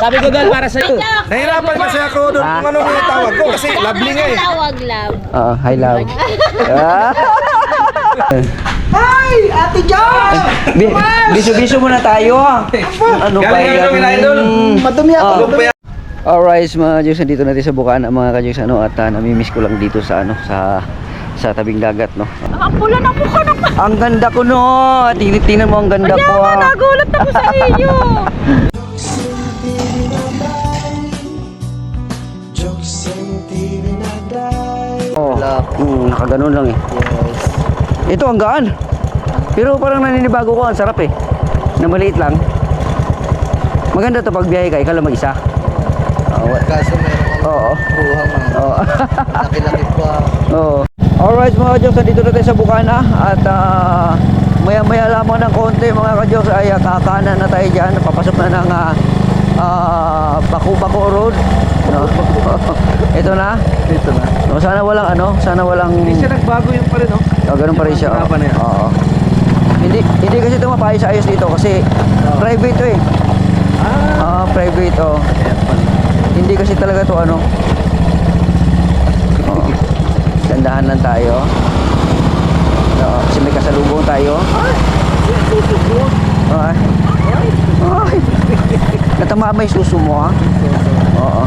Sabi ko dahil para sa'yo. Nahirapan kasi ako doon kung ano yung tawag ko kasi lovely nga eh. Tawag love. Oo, hi love. Hi! Ate John! Biso-biso muna tayo. Ano ba yan? Madumi ako. Alright mga kajoks, dito natin sa Bukana mga kajoks at namimiss ko lang dito sa sa tabing dagat no. Ang pula ng mukha ng Ang ganda ko no. Tingnan mo ang ganda ko. nagulat ako sa iyo. Oh, nakaganon lang eh. Ito ang gaan. Pero parang naninibago ko, ang sarap eh. Na maliit lang. Maganda to pag biyahe ka, ikaw lang mag-isa. Kaso meron Oo. buhang Oo. laki-laki pa. Oo. Alright mga kajoks, dito na tayo sa Bukana at maya-maya lamang ng konti mga kajoks ay kakanan na tayo dyan. Papasok na ng Baku-Baku Road. No? Ito na. Dito na. No, sana walang Hindi siya nagbago yung pa rin, no? Oh, ganun pa rin siya. Haba na yan. Oo. Hindi kasi ito mapayos ayos dito kasi private to eh. Private oh. Hindi kasi talaga to ano. Oh. Gandahan lang tayo. Kasi may kasalubong tayo. Ay. Ay. Natama may suso mo ha. Oo.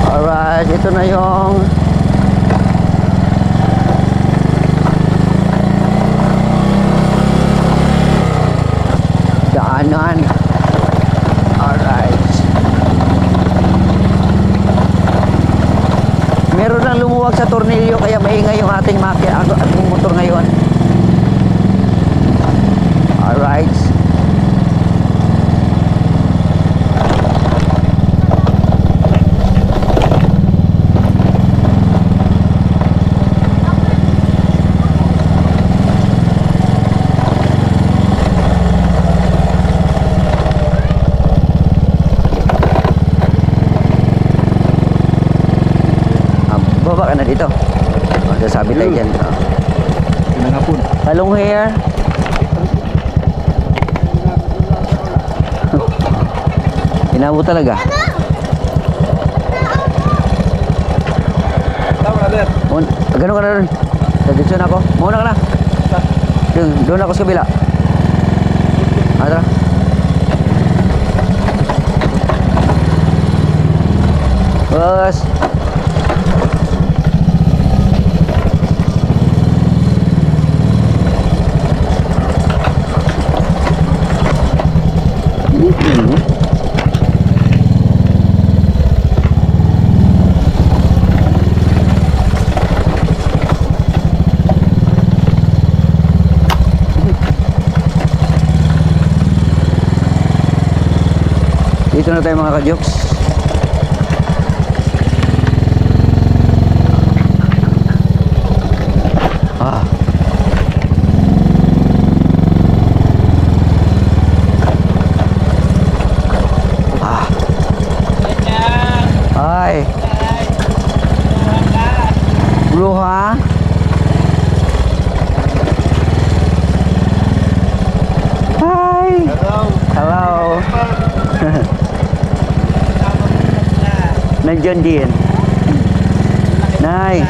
Alright, ito na yung daanan. Alright. Meron lang lumuwag sa tornilyo kaya maingay yung ating motor ngayon. Alright. Baba ka na dito. Sasabi tayo dyan. Pinangapon. Halong hair. Inabo talaga. Tama na, Dad. Ganun ka na rin. Dito na ako. Mauna ka na. Doon ako sa kabila. Tara. Bos. Dito na tayo mga kajoks. Hi. Bruha. Hi. Hello. Nandiyan din. Nay.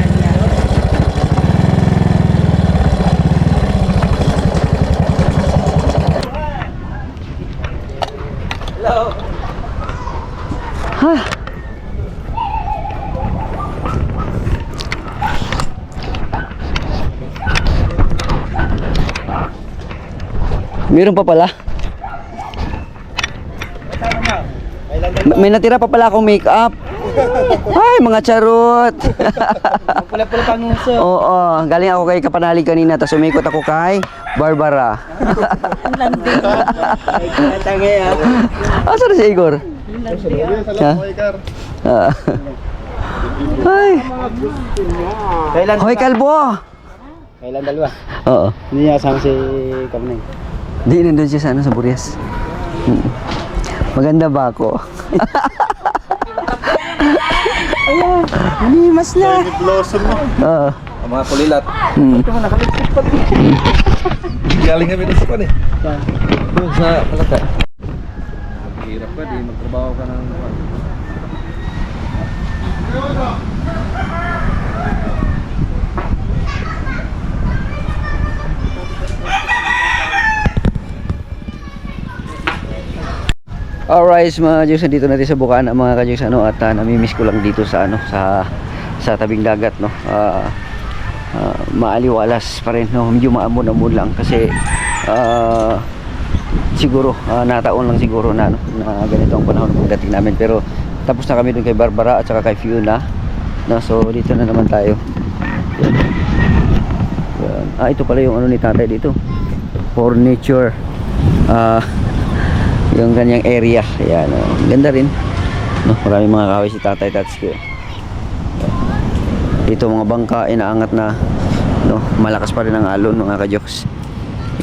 Hello. Ha. Meron pa pala. May natira pa pala akong make-up. Ay, mga charot. Pula-pula pang nguso. Oo, galing ako kay Kapanalig kanina, tapos umikot ako kay Barbara. Tangay ah. Asa na si Igor? Ha? Ay. Kailan? Hoy, kalbo. Kailan dalawa? Oo. Hindi niya kasama si Kamnay. Di, nandun siya sa Burias. Maganda ba ako? Hinimas na. Oo. Ang mga kulilat. Hmm. Galing kami doon sa pan eh. Doon sa palata. Hirap ka, di magtrabaho ka ng pan. Alright mga Diyos, dito natin sa Bukana mga ka-Diyos, ano, at namimiss ko lang dito sa ano, sa tabing dagat, no. Maaliwalas pa rin, no. Medyo maamon-amon lang kasi siguro nataon lang siguro na, no, na ganito ang panahon ng pagdating namin, pero tapos na kami dun kay Barbara at saka kay Fiona, no. So dito na naman tayo. Yan. Ito pala yung ano ni tatay dito, for nature, yung kanyang area. Ayan, ganda rin, no, maraming mga kahoy si tatay Tatsuki. Dito mga bangka inaangat na, no, malakas pa rin ang alon mga ka-Joks.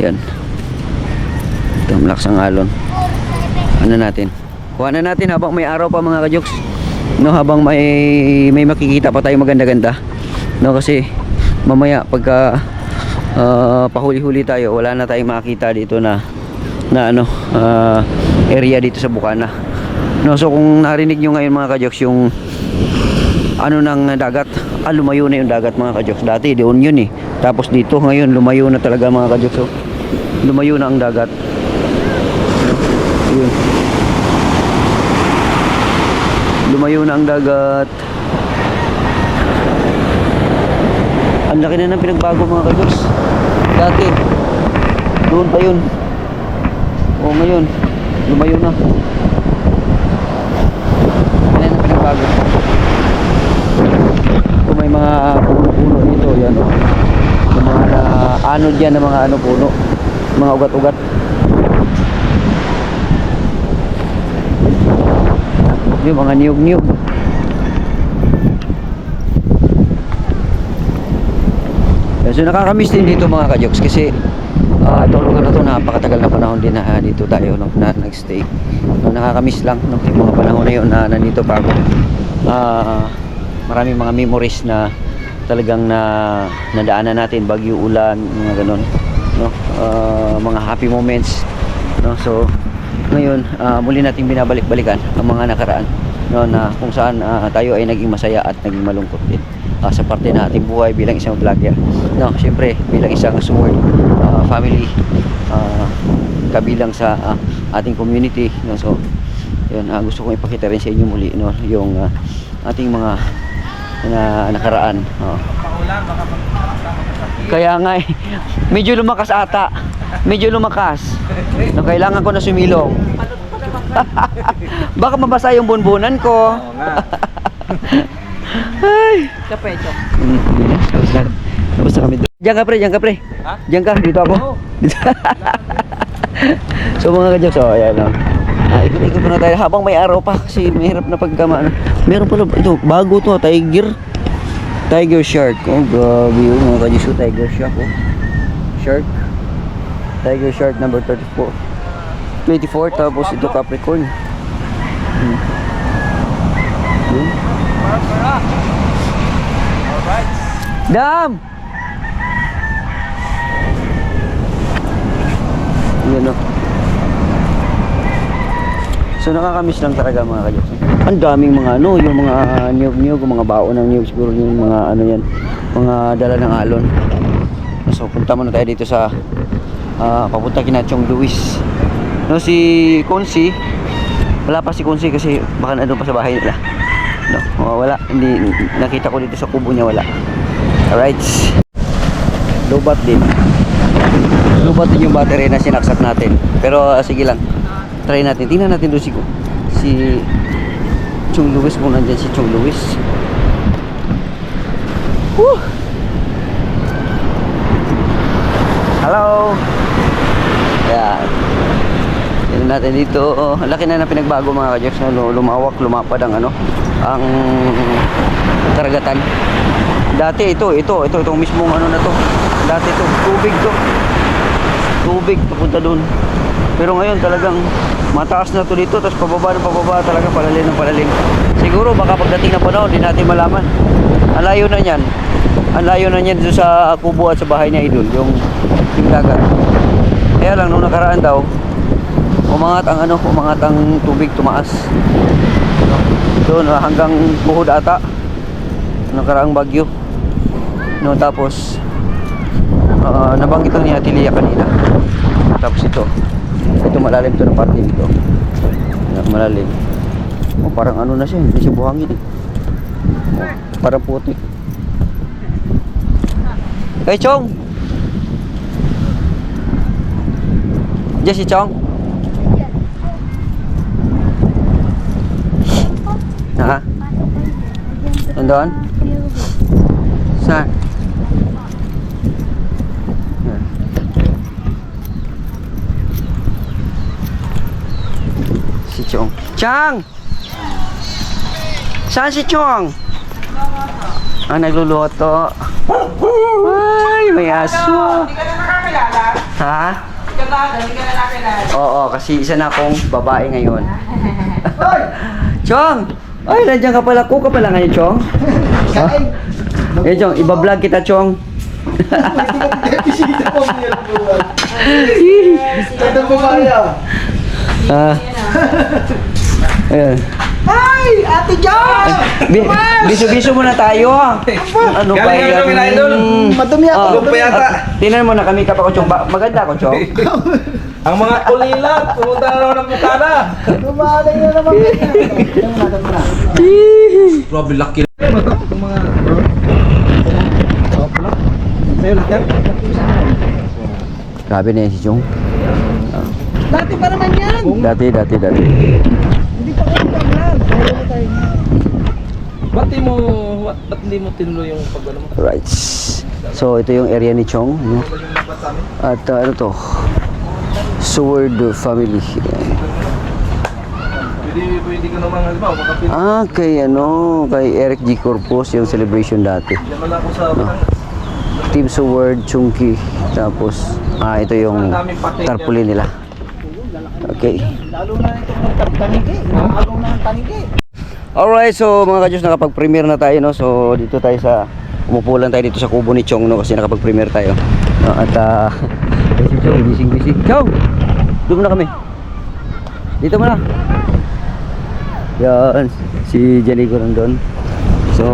Yan, ito malakas ang alon. Ano natin, kuha na natin habang may araw pa mga ka-Joks, no, habang may makikita pa tayo maganda-ganda, no, kasi mamaya pagka pahuli-huli tayo, wala na tayong makita dito na ano, area dito sa Bukana, no. So kung narinig nyo ngayon mga ka-Joks yung ano ng dagat, lumayo na yung dagat mga ka-Joks. Dati doon yun eh, tapos dito ngayon lumayo na talaga mga ka-Joks. So lumayo na ang dagat, no? Yun, lumayo na ang dagat. Ang laki na ng pinagbago mga ka-Joks. Dati doon pa yun, o ngayon lumayo na. Ano na pinagbago? Kung may mga puno-puno dito, yan, o, yung mga anod yan ng mga ano puno, mga ugat-ugat. Yung mga niyog-niyog. So nakakamiss din dito mga ka-Joks kasi itong lugar na to, napakatagal na panahon din na dito tayo, no, na nag-stay, no. Nakakamiss lang, no, yung mga panahon na yun na nandito pa ako. Maraming mga memories na talagang nadaanan natin, bagyo, ulan, mga ganon, no. Mga happy moments, no. So ngayon muli nating binabalik-balikan ang mga nakaraan, no, na kung saan tayo ay naging masaya at naging malungkot din sa parte na ating buhay bilang isang vlogger, no. Siyempre bilang isang sword family, kabilang sa ating community, no. So yun, gusto kong ipakita rin sa inyo muli, no, yung ating mga nakaraan. Kaya nga medyo lumakas ata, medyo lumakas, no, kailangan ko na sumilong. Baka mabasa yung bunbunan ko. Ay, Kapecho. tapos na kami doon. Diyan ka pre. Ha? Diyan ka, dito ako. So mga ka-Joks, ayan, no. Ikot-ikot na tayo habang may araw pa kasi mahirap na pagkama. Meron pala ito, bago to, tiger shark. Oh, grabe yun mga ka-Joks, tiger shark, oh. Tiger shark number 24, tapos ito Capricorn. Yun. Dam! Yan, no. So nakakamiss lang talaga mga ka-Joks. Ang daming mga ano, yung mga niyog-niyog, mga baon ng niyog, siguro yung mga ano yan, mga dala ng alon. So punta muna tayo dito sa papunta kina Chong Luis. No, si Konsi, wala pa si Konsi kasi baka nandun pa sa bahay nila. No, wala, hindi nakita ko dito sa kubo niya, wala. Alright. Lubat din yung battery na sinaksak natin. Pero sige lang, try natin, tingnan natin doon si Chong Luis, kung nandyan si Chong Luis. Woo! Hello. Yan. Tingnan natin dito. Ang laki na pinagbago mga ka-Joks, no? Lumawak, lumapad ang ano, ang karagatan. Dati itong mismong ano na to. Dati ito, tubig papunta doon. Pero ngayon talagang Mataas na to dito, tapos pababa ng pababa talaga, palalim ng palalim. Siguro baka pagdating ng panahon, di natin malaman. Ang layo na niyan. Ang layo na niyan doon sa kubo at sa bahay niya Idol, yung dagat. Kaya lang, nung nakaraan daw, umangat ang tubig, tumaas. Doon, hanggang buhod ata. Nakaraang bagyo. No, tapos, nabanggit ni Ate Lia kanina. Tapos ito malalim to na parte dito. Malalim. Oh, parang ano na siya, hindi siya buhangin eh. Parang puti. Hey Chong! Diyan si Chong? Ha? Nandun? Saan? Yan. Si Chong. Chang! Saan si Chong? Nagluluto. Ay, may aso. Hindi ka na nakakilala. Ha? Hindi ka na nakilala. Oo, kasi isa na akong babae ngayon. Chong! Ay, nandiyan ka pala. Kuka pala ngayon, Chong. Eh, Chong, iba-vlog kita, Chong. Ito bumaya. Ayan. Ay, Ate John! Biso-biso muna tayo. Ano ba Galing yan? kami na, Idol. Madumi ako, Tulog pa yata. Tingnan mo na kami kapag Chong. Maganda ko, Chong. Ang mga kulilat, pumunta na raw ng Bukana. Lumalay na naman kanya. Grabe, laki. Ano to? Yung mga bro. Sa'yo lahat yan? Grabe na yan si Chong. Dati pa naman yan. Dati. Hindi pa ko lang. Ba't hindi mo tinuloy yung pag-ano mo? Right. So, ito yung area ni Chong. No? At ano to? Sword family. Pwede ka naman, halimbawa, makapit. Kay Eric G. Corpus yung celebration dati. Naman ako sa Team Sword, Chunky. Tapos, ito yung tarpaulin nila. Okay. Lalo na itong magtanigi. Lalo na ang tanigi. Alright, so mga kadyos, nakapag-premiere na tayo, no? So, dito tayo umupo lang tayo dito sa kubo ni Chong, no? Kasi nakapag-premiere tayo. No? At, si Chong, busy. Chong! Doon na kami. Dito mo na. Yan, si Janigo nandun. So,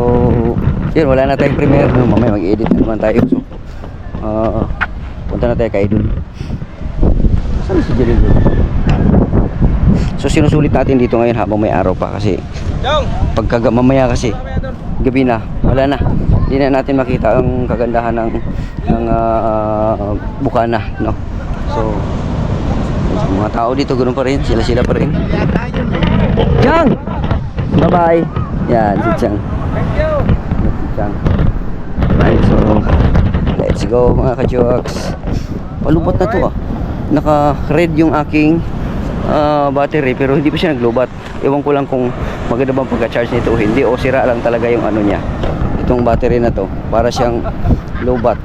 yun, wala na tayong premiere, no? Mamaya mag-edit na naman tayo. So, punta na tayo kay Idol. Saan si Janigo? So, sinusulit natin dito ngayon habang may araw pa kasi pagka mamaya kasi gabi na, wala na, hindi na natin makita ang kagandahan ng Bukana, no? So mga tao dito ganoon pa rin, sila pa rin. Chang! Bye bye. Yan si Chang. Si Chang. Right, so let's go mga ka-jokes. Palubot na to naka-red yung aking battery pero hindi pa siya naglobat. Ewan ko lang kung maganda bang pagka-charge nito o hindi, o sira lang talaga yung ano niya, itong battery na to, para siyang low-bat.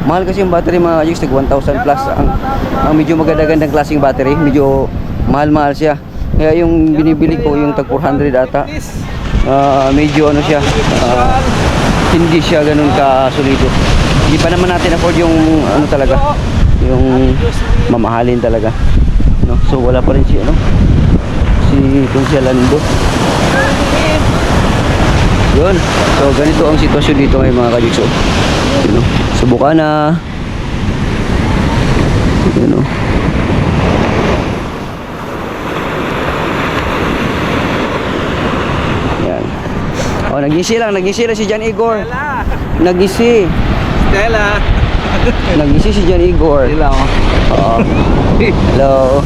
Mahal kasi yung battery mga kajux, 1,000 plus ang medyo maganda-gandang klaseng battery, medyo mahal-mahal siya. Kaya yung binibili ko yung tag 400 ata, medyo ano siya, hindi siya ganun ka-solido. Hindi pa naman natin afford yung ano talaga, yung mamahalin talaga, no? So wala pa rin si Lando. Yun. So ganito ang sitwasyon dito ngayon mga kajikso. Yun, subukan na. Yun, yan. Nagisi lang si Jan Igor. Nagisi si Jan Igor. Hello. Hello.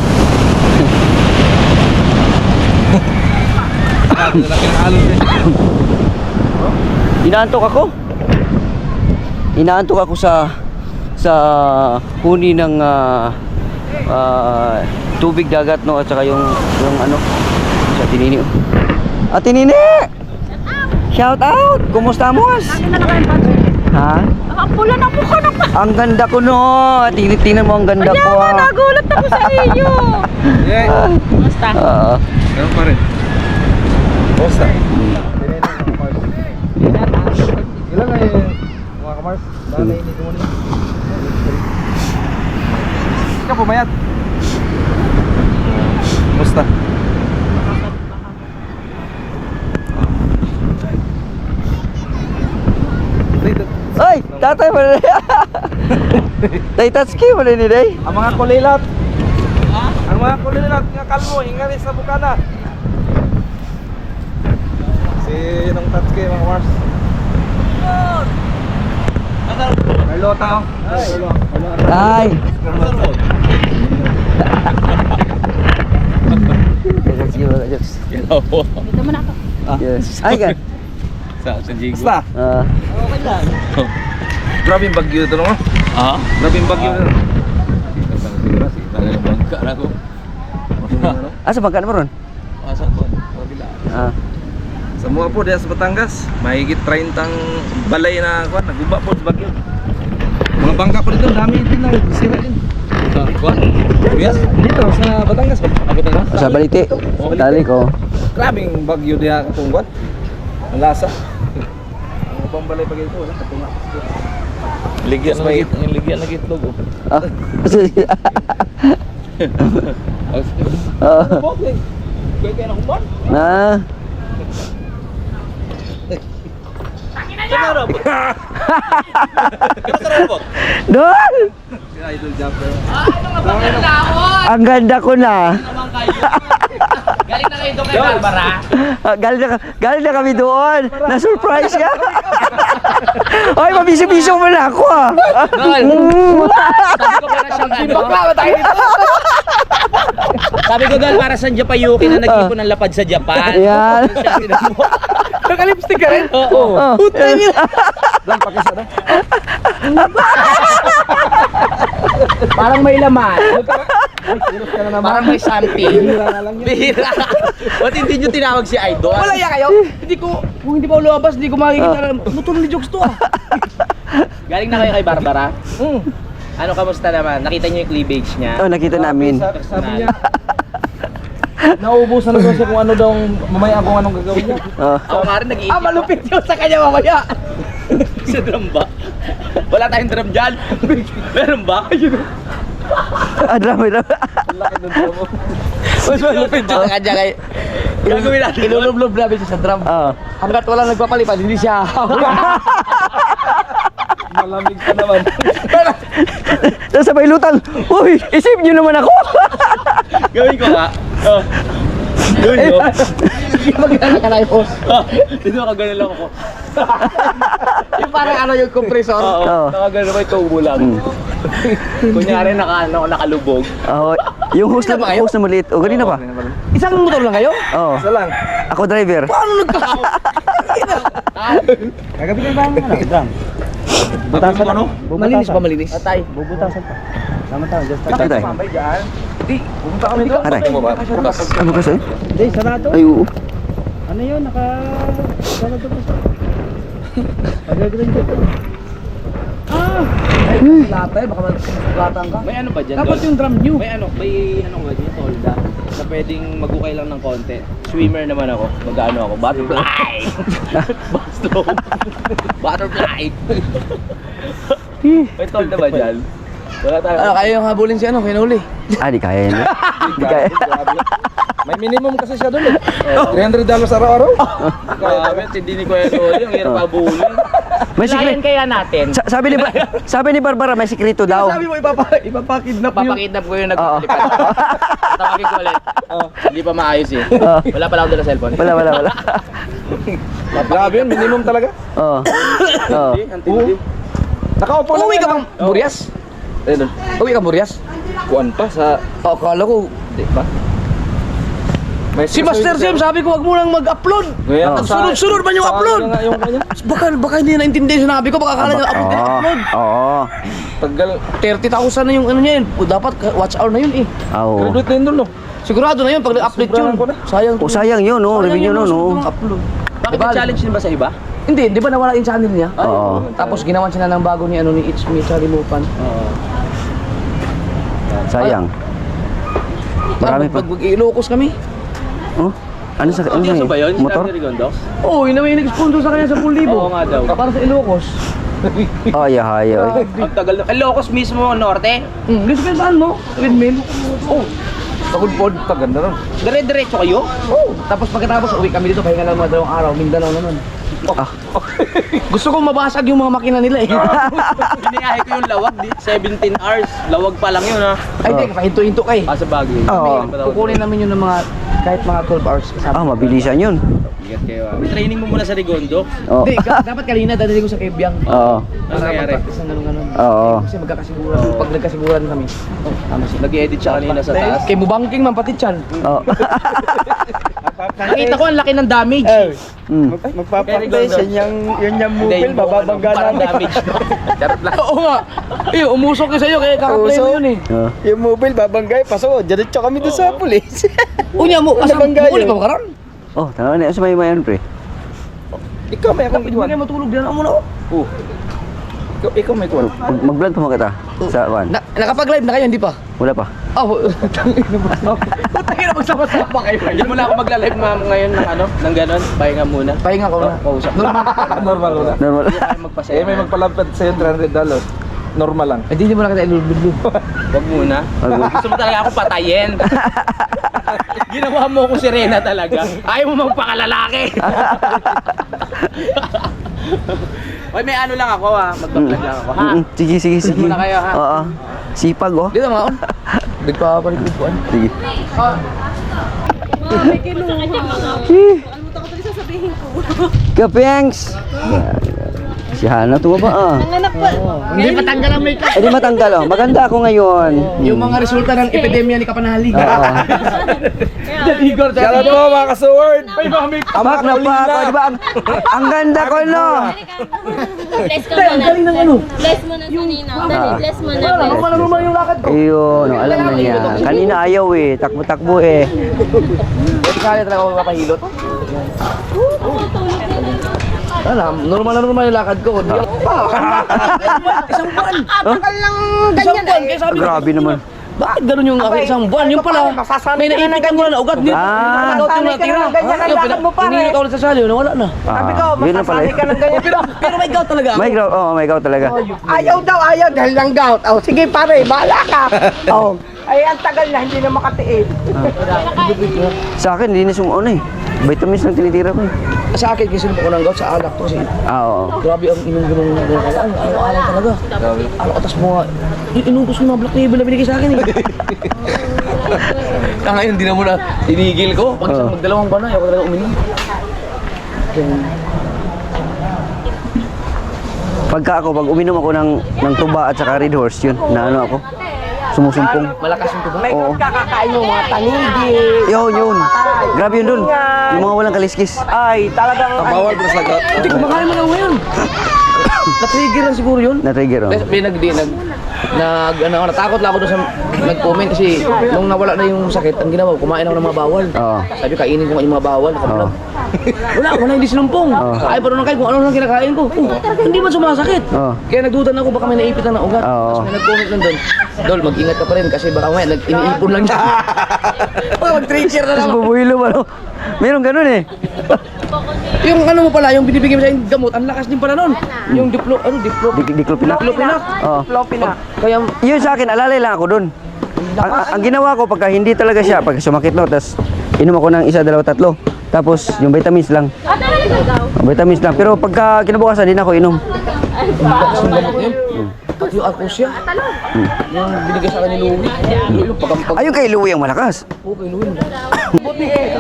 Inaantok ako sa huni ng tubig dagat, no, at saka yung ano sa Tinini. Tinini! Shout out! Kumusta mo? Ha? Ang pula ng mukha ng... Ang ganda ko no. Tingnan mo ang ganda Kaya ko. nga, nagulat ako sa iyo. Yeah. Basta. Oo. Ganun pa rin. Basta. Ilan nga yung mga kamars? Dahil hindi ko muna. Ikaw pumayat. Basta. Ay, tatay mo na. Tay Tatsuki mo na ni Day. Ang mga kulilat. Ang mga kulilat nga kalmo, ingani sa bukana. Si nung Tatsuki mga Mars. Hello tao. Ay. Tatsuki mo na, Jokes. Dito mo na ako. Yes. Ay, gan. Sa Jigo. Basta. Grabe yung bagyo ito no? Grabe yung bagyo ito. Asa bangka mo ron? Ah. Sa mga po diya sa Batangas, mahigit 30 balay na kuan, naguba po sa bagyo. Mga bangka po dito, dami din na sira din. Sa kuan? Yes, dito sa Batangas. Batangas? Sa Balite. Dali ko. Grabing bagyo diya katong kuan. Ang lasa. Ang ibang balay pag ito, wala katunga. Ligyan na yung ligyan na itlog oh. Ah. Okay. Kuya kaya na humon. Na. Doon! Si Idol Japper. Ang ganda ko na. Galing na kayo doon kay Barbara. Galing na kami doon. Na-surprise ka. Ay, mabiso-biso mo na ako ah. Sabi ko dahil para sa Japayuki na nag-ipon ng lapad sa Japan. Ayan. Naka-lipstick ka rin? Oo. Dan pakisa na. Parang may laman. Parang may something. Bihira. Ba't hindi nyo tinawag si Idol? Wala ya kayo. Hindi ko, kung hindi pa lumabas, hindi ko makikita. Motor ni Jokes to ah. Galing na kayo kay Barbara? Ano, kamusta naman? Nakita nyo yung cleavage niya? Oh, nakita namin. Sabi niya, nauubusan na daw siya kung ano daw, mamaya kung anong gagawin niya. Oh. Ako nga rin nag-iisip. Malupit yun sa kanya mamaya. Sa drum ba? Wala tayong drum dyan. Meron ba? Ah, drama. Laki ng drum mo. Mas malupit yun sa kanya kay... Gagawin natin. Ilulublob namin siya sa drum. Oo. Hanggat wala nagpapalipad, hindi siya. Malamig pa naman. Tapos sabay lutang. Uy, isip nyo naman ako. Gawin ko nga. Gawin ko. Magkana ka na yung boss. Dito ka ganun lang ako. Yung parang ano yung compressor. Oo. Nakagano ba yung tubo lang. Kunyari nakalubog. Oh, yung host na maliit. O, ganina pa. Isang motor lang kayo? Oo. Isa lang. Ako driver. Paano nagkakaw? Kagabi ka ba ang ano? Drum. Butasan ano? Malinis ba malinis? Atay. Bubutasan pa. Sama tayo, just Bakit tayo? Mamay dyan. Hindi, pumunta kami doon. Aray. Bukas. Ano kasi? Hindi, sarado. Ay, oo. Ano yun? Sarado pa siya. Pagagawin ko. Latay, baka matulatan ka. May ano ba dyan? Dapat yung drum new. May ano ba dyan, tolda na pwedeng mag-ukay lang ng konti. Swimmer naman ako. Mag-ano ako? Butterfly! Backstroke! Butterfly! May tolda ba dyan? Wala tayo. Ano, kaya yung habulin si ano, kinuli. Ah, di kaya yun. Di kaya. May minimum kasi siya doon eh. $300 araw-araw. Grabe, hindi ni Kuya Noli. Ang hirap abulin. May Layan sikreto. kaya natin. Sabi ni Barbara, may sikreto daw. Sabi mo, ipapakidnap yun. Papakidnap ko yung nagpapalipad. Tawagin ko ulit. Hindi pa maayos eh. Wala pala ako dala cellphone. Wala. Grabe yun, minimum talaga. Oo. Oo. Oo. Nakaupo lang. Uwi ka bang Burias? Eh, doon. Uwi ka Burias? Kuan pa sa... Oh, kala ko. Di ba? May Si Master Jem, sabi ko wag mo lang mag-upload. Ngayon, Oh. Sunod-sunod man yung upload. Nga yung kanya. Baka hindi na naintindihan yung sinabi ko, baka akala niya upload. Oo. Tagal. 30,000 na yung ano niya yun. Dapat watch hour na yun eh. Oo. Graduate na yun doon, no? Sigurado na yun pag nag-upload yun. Sobrahan ko na. Sayang. O, sayang yun, oh. Revenue nun, oh. Upload. Bakit may challenge din ba sa iba? Hindi, di ba nawala yung channel niya? Oo. Tapos ginawan sila ng bago ni It's Me, Charlie Mupan. Sayang. Marami pa. Pag Ilocos kami. Oh? Ano sa ano Seryoso ba yun? Motor? Sinabi ni Rigondox? Oo, yun na may nag-sponsor sa kanya sa 10,000. Oo nga daw. Para sa Ilocos. Ay, ay, ay. Ang tagal na. Ilocos mismo, Norte? Gusto ko saan mo? Windmill. Oh. Pagod-pod, ganda ron. Dire-diretso kayo? Oh. Tapos pagkatapos uwi kami dito, pahinga lang mga 2 araw, Mindanao naman. Gusto kong mabasag yung mga makina nila eh. Iniyahe ko yung lawag, 17 hours. Lawag pa lang yun ha. Ay, hindi, pahinto-hinto kay. Sa Baguio. Oo. Kukunin namin yun ng mga, kahit mga 12 hours kasama. Ah, mabilisan yun. Ingat kayo ha. Training mo muna sa Rigondo. Oo. Hindi, dapat kanina dadali ko sa Kebyang. Oo. Ano nangyari? Practice ng ganun-ganun. Oo. Kasi magkakasiguran. Pag nagkasiguran kami. Oh, tama siya. Nag-edit siya kanina sa taas. Kay Mubangking man pati chan. Oo. Nakita ko ang laki ng damage. Mm. Magpapakbesan Yun yung mobile, bababangga namin. Damage no? Charot lang. Oo nga. Eh, umusok yun sa'yo kaya kakaplay mo yun eh. Oo. Yung mobile, babanggay, paso. Diretso kami doon sa pulis. Unya mo, asang Nabangga uli yun. pa ba karon? Oh, tanaw na sa may mayan, pre. Ikaw may akong Hindi iwan. na matulog din ako muna. Oh. Ikaw may iwan. Mag-vlog pa mo kita sa kwan. Nakapag-live na kayo, hindi pa? Wala pa. Oh, tangin na magsama-sama kayo. Hindi mo na ako magla-live ma'am ngayon ng ano, ng ganon. Pahinga muna. Pahinga ko na. Kausap. Normal na. Normal. Hindi tayo magpasaya. Eh, may magpalapad sa'yo $300. Normal lang. Eh, di mo na kita ilulublob. Wag muna. Gusto mo talaga ako patayin. Ginawa mo ko sirena talaga. Ayaw mo magpakalalaki. Oy, may ano lang ako ha. Magpa-vlog lang ako ha. Sige, sige, sige. Muna kayo, ha? Oo. Sipag, oh. Dito mga on. Nagpapalikod po. Sige. May kinuha. Ano mo takot rin sasabihin ko? Kapengs! Si Hana tumaba, ah. Nanganak pa. Hindi patanggal ang makeup. Eh, di matanggal, oh. Maganda ako ngayon. Yung mga resulta ng epidemya ni Kapanalig. Oo. Igor, Kala mo mga kasaward! Amak na pa ako, di ba? Ang ganda ko, no? Bless ka muna. Galing ng ano? Bless mo na kanina. Dali, bless mo na. Wala, Bless. normal yung lakad ko. Ayun, oh, alam na niya. Kanina ayaw eh. Takbo-takbo eh. Pwede kaya talaga ako mapahilot. Normal na normal yung lakad ko. Di ako pa. Isang buwan. Takal lang Isang buwan. Kaya sabi ko, Grabe naman. bakit ganun yung aking isang buwan? Yung pala, may naipit ko na ugat. Ah. Nakakot yung natira. Hindi ka ulit sa sali, nawala na. Ah, yun na pala. Pero may gout talaga ako. May gout, oo, may gout talaga. Ayaw daw, ayaw dahil ng gout. Oh, sige pare, bahala ka. Oh. Ay, ang tagal na, hindi na makatiis. Sa akin, hindi na sumuon eh. Vitamins lang tinitira ko eh. Sa akin, kasi ko ng gout sa alak ko. Kasi Ah, oo. grabe ang inom-inom na gano'n. Ayaw talaga. Atas mo nga. Inubos ko yung mga black label na binigay sa akin eh. Kangayon, hindi na muna tinigil ko. Pag isang magdalawang buwan na, ayaw ko talaga uminom. Pag uminom ako ng tuba at saka Red Horse, yun, na ano ako, sumusumpong. Malakas yung tuba. May kakakain mo mga tanigi. Yun. Grabe yun dun. Yung mga walang kaliskis. Ay, talagang Bawal pa sa gat. Hindi, kumakain mo lang ngayon. Na-trigger lang siguro yun. Na-trigger, oh. Natakot lang ako doon sa nag-comment kasi nung nawala na yung sakit, ang ginawa, kumain ako ng mga bawal. Oo. Sabi, kainin ko nga yung mga bawal. Oo. Wala, hindi sinumpong. Ay, pero nang kain kung ano lang kinakain ko. Hindi man sumasakit. Oo. Kaya nagduda na ako, baka may naipit lang ng ugat. Oo. Tapos may nag-comment lang doon. Dol, mag-ingat ka pa rin kasi baka may iniipon lang niya. Mag-trigger na Tapos lang. bubuhilo ba, no? Meron ganun eh. Yung ano mo pala, yung binibigay mo sa yung gamot, ang lakas din pala nun. Yung Diclofenac. Diclofenac. Oo. Flopina. Kaya, Yun sa akin, alalay lang ako dun. Ang ginawa ko, pagka hindi talaga siya, pagka sumakit no, tapos inom ako ng 1, 2, 3. Tapos yung vitamins lang. Vitamins lang. Pero pagka kinabukasan, din ako inom. at yung Arcosia, yung binigay sa akin ni Louie. Yung pagampag. Ayun kay Louie ang malakas. Okay, Louie.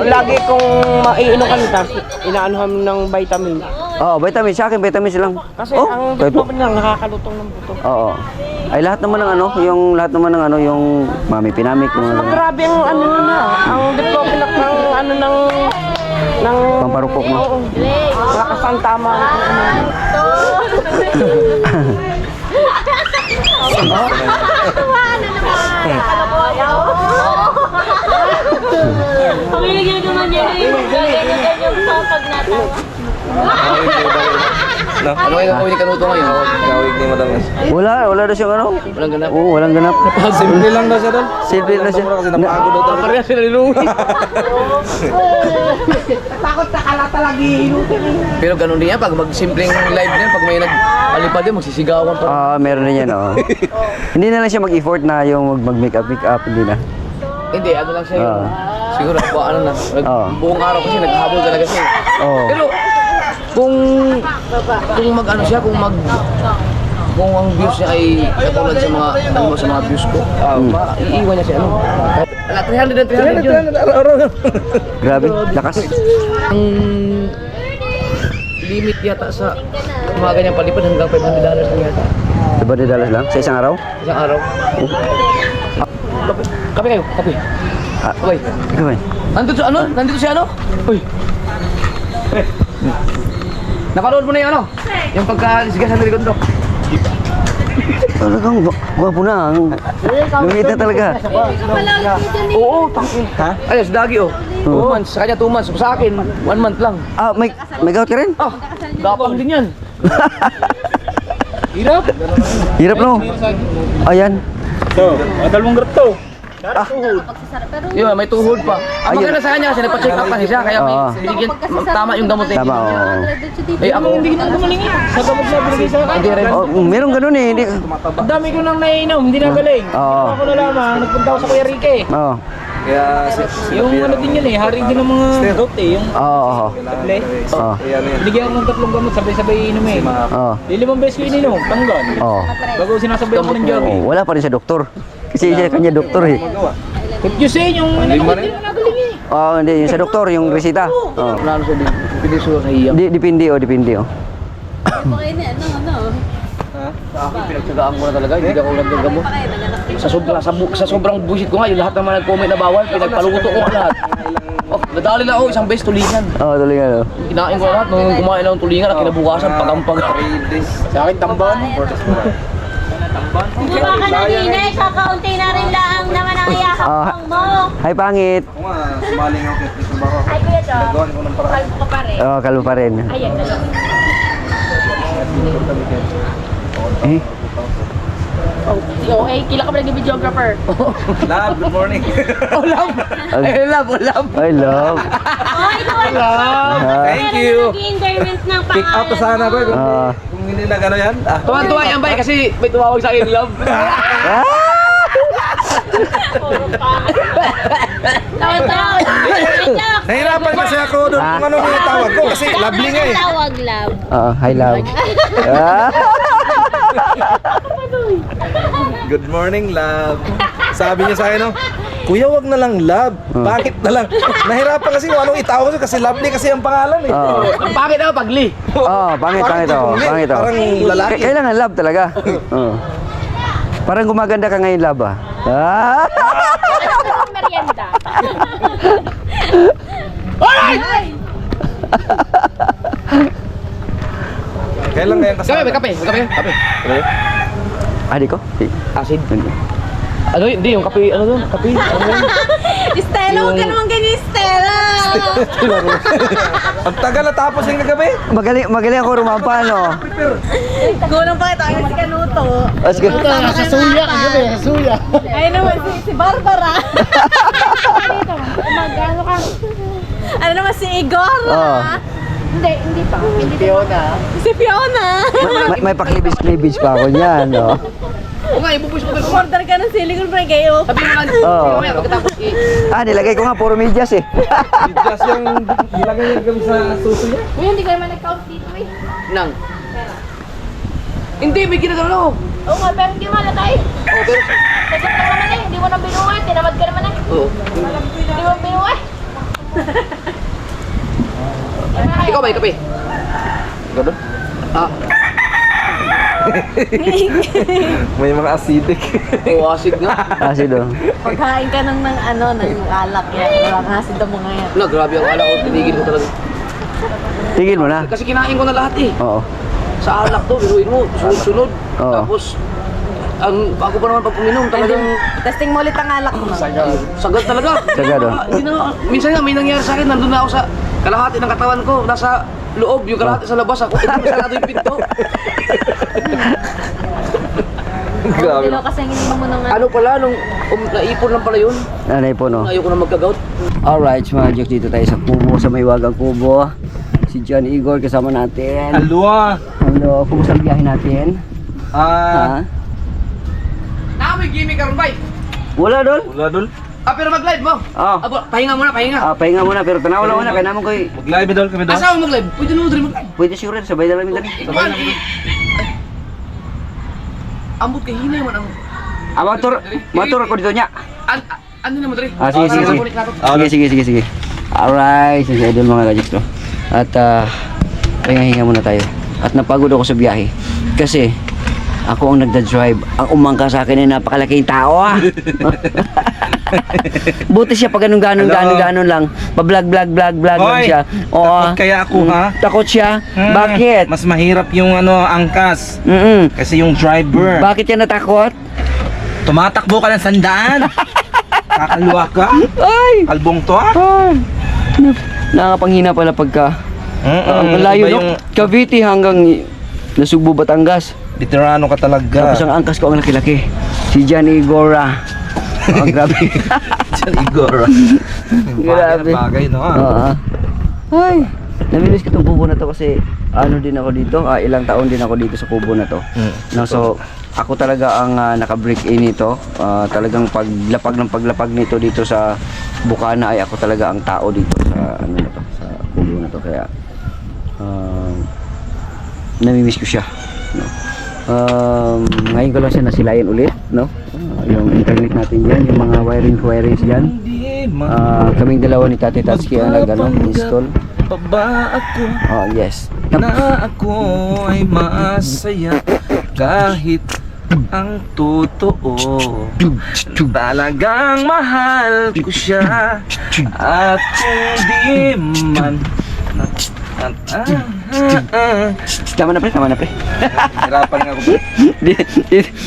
Lagi kong maiinom ka nito, inaanuhan ng vitamin. Oo, vitamins. Sa akin, vitamins lang. Kasi Oh, ang kahit po. vitamin lang nakakalutong ng buto. Oo. Ay lahat naman ng ano, yung mami pinamik, yung mga ganun. Grabe ang ano na, ang diplopinak ng ano ng Pamparupok mo. Oo. Lakas ang tama. Pamiligyan naman yan yung ganyan-ganyan sa pag natawa. Ano kayo gagawin ni Kanuto ngayon? Gawig ni Madalas. Wala daw siyang ano. Walang ganap. Oo, walang ganap. Simple lang daw siya doon. Simple na siya. Kasi napagod daw talaga. Parehas sila niluwi. Takot na kalata lagi. Pero ganun din yan, pag mag-simpleng live din, pag may nag-alipad din, magsisigawan pa. Meron din yan, oo. Hindi na lang siya mag-effort na yung mag-makeup, hindi na. Hindi, ano lang siya yun. Siguro, ano na, buong araw kasi naghahabol talaga siya. Oo. Pero, kung mag-ano siya, kung ang views niya ay katulad sa mga, sa mga views ko, iiwan niya siya, Ala, 300 and 300 yun. Grabe, lakas. Ang limit yata sa mga ganyang palipad hanggang $500 lang yata. $5 lang? Sa isang araw? Isang araw. Kape kayo, kape. Okay. Ikaw ba? Nandito si ano? Uy. Napanood mo na yung ano? Yung pagka-sigasan ng likod, Talagang gwapo na. Lumit na talaga. Oo, tangin. Ha? Ayos, dagi 2 months. Sa kanya 2 months. Sa akin, 1 month lang. May gout ka rin? Gapang din yan. Hirap no? Ayan. Yun, may tuhod pa. Ang maganda sa kanya kasi nagpa-check up kasi siya. Kaya may binigyan, tama yung gamot niya. Tama, oo. Eh ako, hindi na gumaling yan. Sa gamot na binigay sa akin. Hindi rin. Meron ganun eh. Hindi. Ang dami ko nang nainom, hindi na galing. Oo. Ako na lamang, nagpunta ako sa Kuya Rique. Oo. Kaya Yung ano din yun hari din ng mga goat eh, yung Oo. table. Oo. Binigyan ako ng 3 gamot, sabay-sabay inumin. Oo. 5 beses ko ininom, tanggal. Oo. Bago sinasabay ako ng jogging. Oo. Wala pa rin sa doktor. Kasi siya kanya doktor eh. Kutyusin yung hindi na nagaling eh. Oo, hindi. Yung sa doktor, yung resita. Oo. Nalo sa pinisura sa hiyang. Depende oh. Pakain na, ano. Sa akin, pinagtsagaan ko na talaga. Hindi ako naggagamot. Sa sobrang bullshit ko nga, yung lahat naman nag-comment na bawal, pinagpaluto ko lahat. Nadali lang ako, isang beses tulingan. Oo, tuloy nga. Kinain ko lahat, nung kumain ako ng tulingan, at kinabukasan, pagampag. Sa akin, tamban. Bumaba ka na din eh, kakaunti na rin lang naman ang iyakapang mo. Hi, pangit. Kung nga, sumaling ako kaya trabaho. Ay, Kuya Jo, Gawin ko ng paraan. kalbo ka pa rin. Oo, kalbo pa rin. Ayan na lang. Eh, Okay, kila ka ba naging videographer? Love, good morning. Love! I love. Oh, ito ang Thank you. nag-enjoyment ng Pick up to sana ko kung hindi na gano'n yan. Tuwan-tuwa yan, bay, kasi may tumawag sa akin, love. Tawa-tawa. Nahirapan kasi ako doon kung ano yung tawag ko kasi lovely nga eh. Tawag, love. Hi, love. Good morning, love. Sabi niya sa akin, no? Kuya, wag na lang love. Bakit na lang? Nahirapan kasi kung anong itawag ko kasi lovely kasi ang pangalan eh. Oo. Ang pangit ako, pagli. Oo, pangit oh. Pangit oh. Parang lalaki. Kailangan love talaga. Oo. Parang gumaganda ka ngayon, love ah. Merienda. Kailan ngayon kasama? Kape. Di ko? Acid. Ano yun? Hindi, yung kape, ano doon? Kape, ano yun? Stella, huwag ka naman ganyan, Stella. Ang tagal na tapos yung nagabi. Magaling ako rumampa, no? Gulang pa kita, si Kanuto. Sa suya, sa suya. Ayun naman, si Barbara. Magano ka? Ano naman, si Igor. Hindi pa. Si Fiona. May paklibis-klibis pa ako niyan, no? Oo nga, ibubuis mo doon. Order ka ng silicone pre kayo. Sabi mo lang, Oo. mamaya, pagkatapos Nilagay ko nga, puro medyas eh. Just yung nilagay niya kami sa suso niya. Uy, hindi ko naman nag-count dito eh. Nang. Hindi, may ginagano ako. Oo nga, pero hindi malagay. Oo, pero... Kasi ka naman eh, hindi mo na binuwi. Tinamad ka naman eh. Oo. Hindi mo binuwi. Ikaw ba, kape? Ikaw doon? May mga acidic. Oo, acid nga. Acid oh. Pagkain ka ng alak yan. Walang acid mo ngayon. Wala, grabe ang alak ko. Tinigil ko talaga. Tigil mo na. Kasi kinain ko na lahat eh. Oo. Sa alak to, biruin mo, sunod-sunod. Oo. Tapos, ako pa naman pag uminom, talagang Testing mo ulit ang alak mo. sagad talaga. Sagad, oh. Hindi na, minsan nga may nangyari sa akin, nandun na ako sa Kalahati ng katawan ko nasa loob, yung kalahati sa labas ako. Ito sarado yung pinto. Grabe. Dilo kasi hindi mo nang Ano pala, nung naipon lang pala yun. Nanay po, no? Ayoko na magka-gout. Alright, mga jokes, dito tayo sa kubo, sa may wagang kubo. Si John Igor kasama natin. Alwa. Hello, kumusta ang biyahe natin? Ha? May gimmick karon bay. Wala doon? Wala dul. Pero mag-live mo. Oh. Pahinga muna, pahinga. Pahinga muna, pero tanaw lang muna, kaya naman ko'y... Mag-live dul kami dul. Asa mo mag-live? Pwede mo rin mag-live. Pwede siguro, sabay na lang dali. Sabay na kami. Ambot kay hinay man ang Matur ako dito niya. ano naman rin? Sige. Alright, sige idol mga kajix, no? At pahinga muna tayo. At napagod ako sa biyahe. Kasi ako ang nagda-drive. Ang umangka sa akin ay napakalaking tao, ah. Buti siya pag ganon lang. Pa-vlog lang Hoy, siya. takot kaya ako, ha? Takot siya? Bakit? Mas mahirap yung angkas. Kasi yung driver. Bakit yan natakot? Tumatakbo ka ng 100. Kakaluwa ka. Ay! Kalbong to, ha? Nakakapanghina pala pagka ang layo, Iba no? Cavite hanggang Nasugbo, Batangas. Veterano ka talaga. Tapos ang angkas ko ang laki-laki. Si John Igora. Oh, grabe. John Igor. Grabe. Bagay, no? Ay, namimiss ko itong kubo na to kasi ano din ako dito, ilang taon din ako dito sa kubo na to. No, so ako talaga ang naka-break in nito. Talagang paglapag nito dito sa Bukana ay ako talaga ang tao dito sa ano na to, sa kubo na to, kaya namimiss ko siya, no. Ngayon ko lang siya nasilayan ulit, no. Yung internet natin diyan, yung mga wirings diyan. Kaming dalawa ni Tati Tatsuki ang install. Baba ako Yes. na ako ay masaya kahit ang totoo talagang mahal ko siya at hindi man Tama na pre. hirapan nga ako, pre.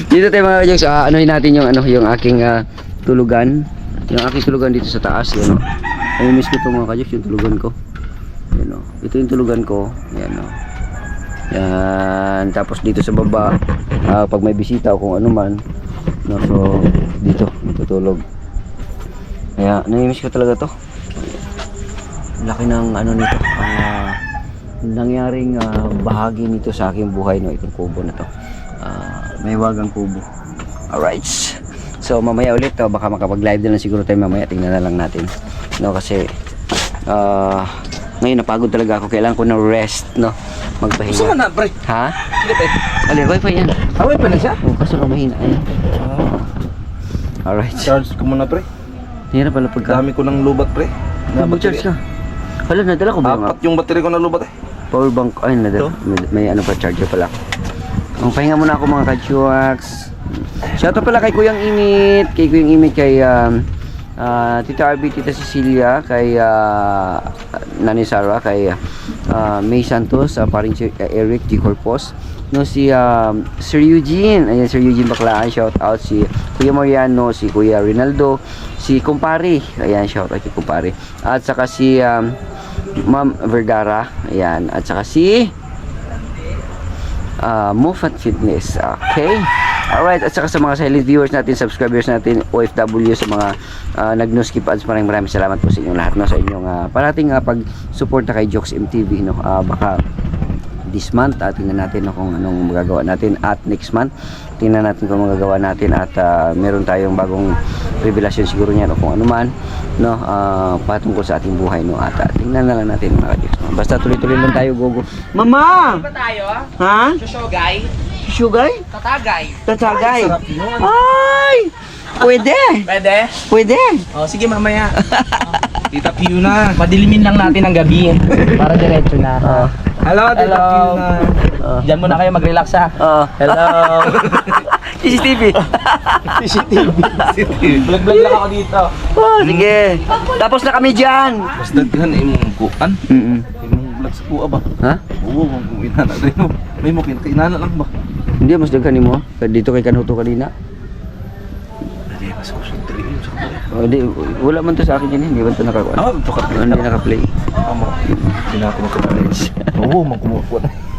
Dito tayo mga kajoks, anuhin natin yung yung aking tulugan. Yung aking tulugan dito sa taas, yan o. Namimiss ko ito mga kajoks, yung tulugan ko. Yan o. Ito yung tulugan ko. Yan o. Yan. Tapos dito sa baba, pag may bisita o kung ano man, no, so dito matutulog. Kaya namimiss ko talaga to. Laki ng ano nito, nangyaring bahagi nito sa aking buhay, no, itong kubo na to. May wagang kubo. Alright. So mamaya ulit, baka makapag-live din lang siguro tayo mamaya, tingnan na lang natin. No, kasi ngayon napagod talaga ako, kailangan ko na rest, no, magpahinga. Gusto mo na, pre? Ha? Hindi, pre. Alin, wifi yan. Away pa na siya? Kaso lang mahina. Ayan. Alright. Charge ko muna, pre. Hirap pala pagka Dami ko ng lubat, pre. mag-charge ka. Hala, nadala ko ba yung Apat yung battery ko na lubat, eh. power bank? Ay, nadala. May ano pa, charger pala ako. Ang pahinga muna ako mga kachuaks. Shoutout pala kay Kuyang Imit, kay Tita Arby, Tita Cecilia, kay Nani Sara, kay May Santos, paring Eric G. Corpos, no, si Sir Eugene, ayan, Sir Eugene Baklaan, shout out, si Kuya Mariano, si Kuya Rinaldo, si Kumpare, ayan, shout out kay Kumpare, at saka si Ma'am Vergara, ayan, at saka si Mufat Fitness. Okay. Alright, at saka sa mga silent viewers natin, subscribers natin, OFW, sa mga nag-no-skip ads, maraming salamat po sa inyong lahat, no, sa inyong parating pag-support na kay Jokes MTV, no. Baka this month tingnan natin, no, kung anong magagawa natin, at next month tingnan natin kung magagawa natin, at meron tayong bagong revelasyon siguro niya, no, kung ano man, no, patungkol sa ating buhay, no, at tingnan na lang natin mga Jokes, no? Basta tuloy-tuloy lang tayo, go. Mama! Ba tayo? Ha? Shoshogay? Sugay? Tatagay? Tatagay? Ay! Pwede! Pwede? Oh, sige mamaya. Tita Fiona. Padilimin lang natin ang gabi para diretso na. Hello, Tita Fiona. Diyan muna kayo mag-relax, ha. Hello. CCTV. Vlog lang ako dito. Sige. Tapos na kami dyan. Mas daghan imong kuan. Imong vlog sa kuha ba? Ha? Oo, kung inana. May mo kinana lang ba? Hindi, mas daghan mo. Dito kay Kanuto kanina. Oh, di, wala man to sa akin yan, hindi man to nakakuha. Ah, bukat. Hindi naka-play. Hindi na ako magkapalit. Oo, magkumukuha na.